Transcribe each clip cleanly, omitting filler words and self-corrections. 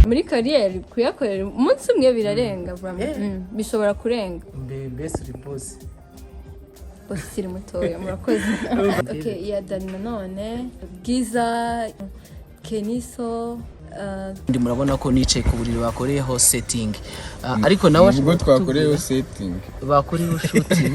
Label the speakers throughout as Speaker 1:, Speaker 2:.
Speaker 1: muri kariyeri kuyakorera umunsi umwe birarenga bishobora kurenga
Speaker 2: best repose
Speaker 1: Osiri mutoya murakoze. Okay, iya Dani none Bwiza Keniso
Speaker 3: ndi murabona ko nicaye ku buriri bakoreyeho setting ariko nawe
Speaker 4: ubwo twakoreyeho setting
Speaker 3: bakoreyeho shooting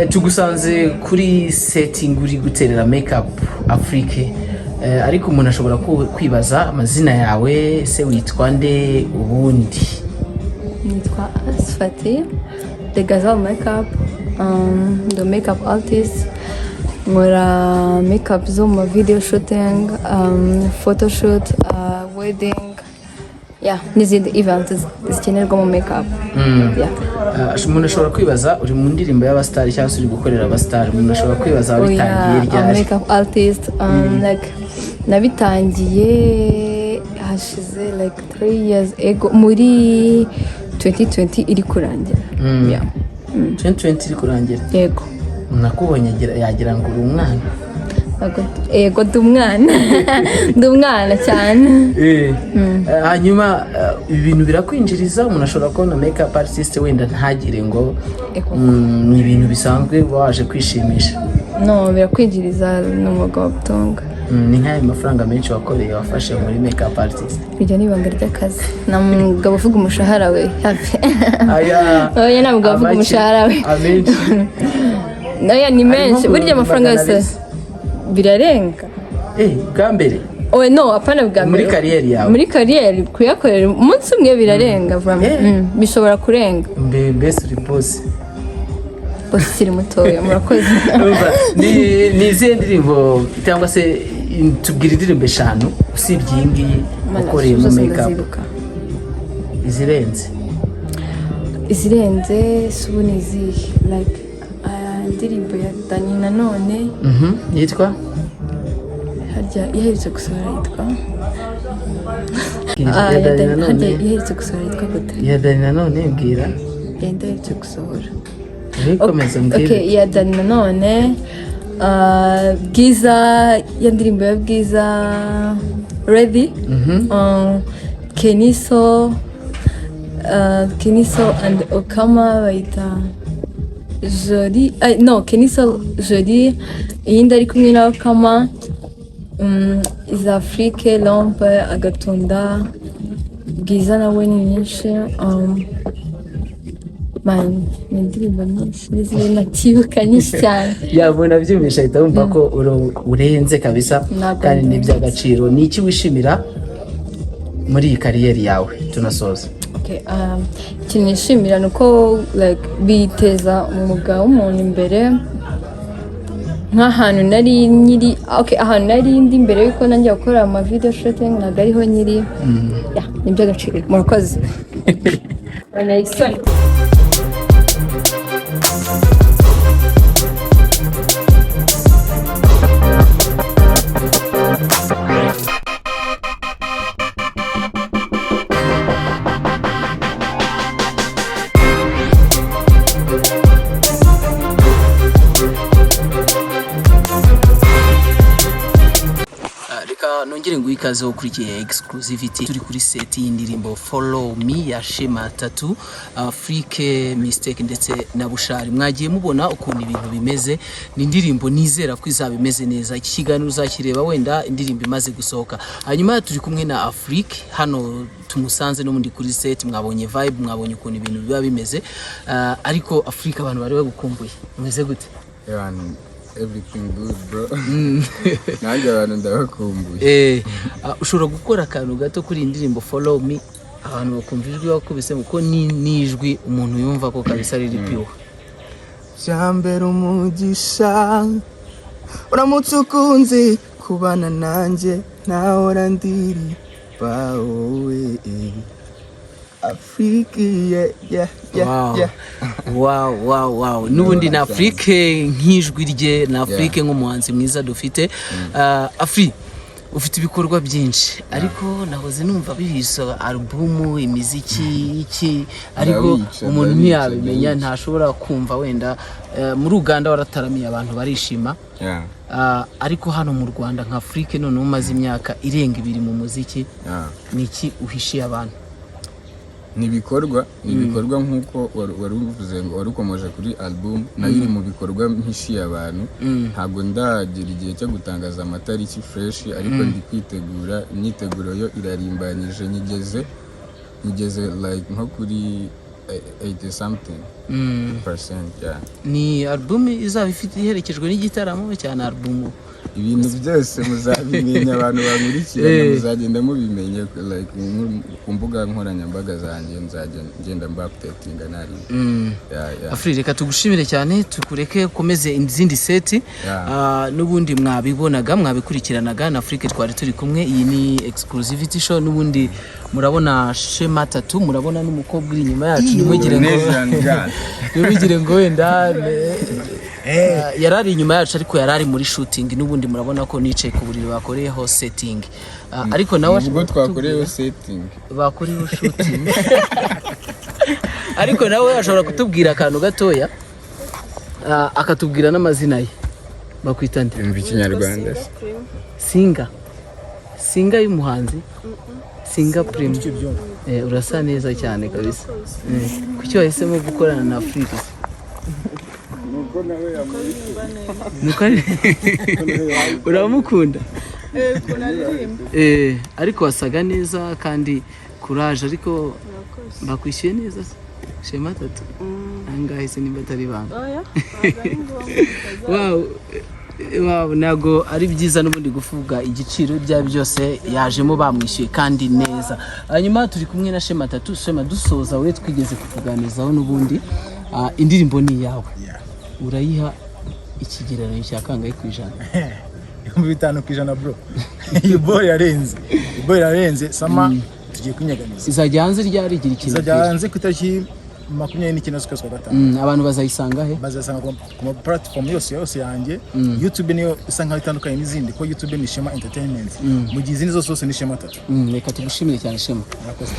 Speaker 3: tugusanze kuri setting uri guterera makeup Afrique, ariko umuntu ashobora kwibaza amazina yawe, se witwa nde ubundi?
Speaker 1: Nitwa Asfati, the Gazelle makeup, the makeup artist. Nkora makeup zo mu video shooting, photo shoot, wedding, n'izindi events zikenerwa mu makeup.
Speaker 3: Umuntu ashobora kwibaza uri mu ndirimbo y'abastar cyangwa se uri gukorera abastar, umuntu ashobora kwibaza wabitangiye ryari?
Speaker 1: Makeup artist, like nabitangiye hashize like 3 years ago muri 2020 iri kurangira.
Speaker 3: 2020 iri kurangira?
Speaker 1: Yego.
Speaker 3: Nakubonye yagira ngo uri umwana.
Speaker 1: Yego ndi umwana cyane.
Speaker 3: Hanyuma ibintu birakwinjiriza, umuntu ashobora kubona makeup artist wenda ntagire ngo ni ibintu bisanzwe waje kwishimisha.
Speaker 1: No, birakwinjiriza n'umwuga wa gutunga.
Speaker 3: Ni nk'ayo mafaranga menshi wakoreye wafashe muri makeup artist?
Speaker 1: Iryo ni ibanga ry'akazi, nta mugabo uvuga umushahara we hafi. Oya nta mugabo uvuga umushahara we. Oya ni menshi, burya amafaranga yose birarenga.
Speaker 3: Bwa mbere?
Speaker 1: Oya no, apana bwa mbere.
Speaker 3: Muri kariyeri yawe?
Speaker 1: Muri kariyeri kuyakorera umunsi umwe birarenga, bishobora kurenga.
Speaker 3: Mbese uri boss?
Speaker 1: Boss siri mutoya, murakoze.
Speaker 3: Ni izihe ndirimbo cyangwa se tubwira indirimbo 5 usibye iyi ngiyi ukoreye mu makeup? Izirenze subu ni izihe? Like indirimbo ya Dani nanone yitwa harya yaherutse gusohora yitwa yaherutse gusohora yitwa gute? Ya Dani nanone mbwira. Yaherutse gusohora. Bikomeza mbwira. Okay, ya Dani nanone Bwiza, ya ndirimbo ya Bwiza Ready, Keniso and Okama bayita Joli, no, Keniso Joli, iyindi ari kumwe na Okama, is Afrique, Lampe, Agatunda, Bwiza nawe ni nyinshi, ni indirimbo nyinshi n'izindi natibuka nyinshi cyane. Yabona byumisha ahita wumva ko urenze kabisa kandi ni by'agaciro. Ni iki wishimira muri iyi kariyeri yawe tunasoza? Ikintu nishimira ni uko biteza umwuga w'umuntu imbere, nk'ahantu nari nyiri, ahantu nari ndi mbere yuko nanjye gukora ama video shooting ntabwo ariho nyiri. Ni by'agaciro. Murakoze. Nongere ngo ikaze ukurikiye exclusivity, turi kuri set y'indirimbo Follow Me ya Shema Tato, AFRIQUE, Mistake ndetse na Bushari. Mwagiye mubona ukuntu ibintu bimeze, ni indirimbo nizera ko izaba imeze neza. Iki kiganiro uzakireba wenda indirimbo imaze gusohoka. Hanyuma turi kumwe na AFRIQUE hano tumusanze no mundi kuri set, mwabonye vibe, mwabonye ukuntu ibintu biba bimeze, ariko AFRIQUE abantu bari bagukumbuye. Umeze gute?
Speaker 2: Everything good, bro. Nanjye abantu ndabakumbuye.
Speaker 3: Ushobora gukora akantu gato kuri indirimbo Follow Me, abantu bakumva ijwi wakubise muko ni ijwi umuntu yumva ko kabisa riri piwa.
Speaker 2: Cyambere umugisha uramutse ukunze kubana nanjye nawe ndiri bawe. AFRIQUE,
Speaker 3: wow. Nubundi na AFRIQUE nk'ijwi rye, na AFRIQUE nk'umuhanzi mwiza dufite. AFRIQUE ufite ibikorwa byinshi, ariko nahoze numva bihiso album, imiziki iki, ariko umuntu ntiyabimenya, ntashobora kumva wenda. Muri Uganda warataramiye abantu barishima, ariko hano mu Rwanda nka AFRIQUE none umaze imyaka irenga 2 mu muziki, niki uhishiye abantu?
Speaker 2: Ni ibikorwa nk'uko wari uvuze ngo warukomeje kuri album, nayo iri mu bikorwa mpishiye abantu. Ntabwo ndagira igihe cyo gutangaza amatariki fresh, ariko ndi kwitegura. Imyiteguro yo irarimbanyije, nyigeze like nko kuri 80 something. yeah.
Speaker 3: Ni album izaba ifite iherekejwe n'igitaramo cyane album
Speaker 2: ibintu byose muzabimenya abantu bankurikirana muzagenda mubimenye like ku mbuga nkoranyambaga zanjye nzagenda mbapdatinga nari
Speaker 3: Afri reka tugushimire cyane tukureke komeze izindi seti n'ubundi mwabibonaga mwabikurikiranaga na Afrique twari turi kumwe iyi ni exclusivity show n'ubundi murabona Shema Tato murabona n'umukobwa uri inyuma yacu nimugire ngo wenda yarari inyuma yacu ariko yarari muri shooting n'ubundi murabona ko nicaye ku buriri bakoreyeho setting ariko nawe
Speaker 2: ubwo twakoreyeho setting
Speaker 3: bakoreyeho shooting ariko nawe ashobora kutubwira akantu gatoya akatubwira n'amazina ye bakwita ndi
Speaker 2: mu Kinyarwanda
Speaker 3: singa y'umuhanzi singa prime urasa neza cyane kabisa kuki wahisemo gukorana na Afrique uramukunda ariko wasaga neza kandi courage ariko bakwishyuye neza Shema Tato angahe se nimba atari banga wow nago ari byiza n'ubundi gufuga igiciro bya byose yajemo bamwishyuye kandi neza hanyuma turi kumwe na Shema Tato Shema dusoza we twigeze kukuganizaho n'ubundi indirimbo ni yawe urayiha ikigereranyo cya kangahe ku ijana
Speaker 4: 5% bro iyi boy yarenze sama tugiye kunyaganiza
Speaker 3: izajya hanze ryari igira ikintu
Speaker 4: izajya hanze ku itariki 29 z'ukwezi kwa gatanu
Speaker 3: abantu bazayisanga he
Speaker 4: bazasanga ku platform yose yanjye YouTube niyo isa nkaho itandukanye n'izindi ko YouTube ni Shema Entertainment mu gihe izindi zose ni Shema Tato
Speaker 3: reka tugushimire cyane Shema
Speaker 4: murakoze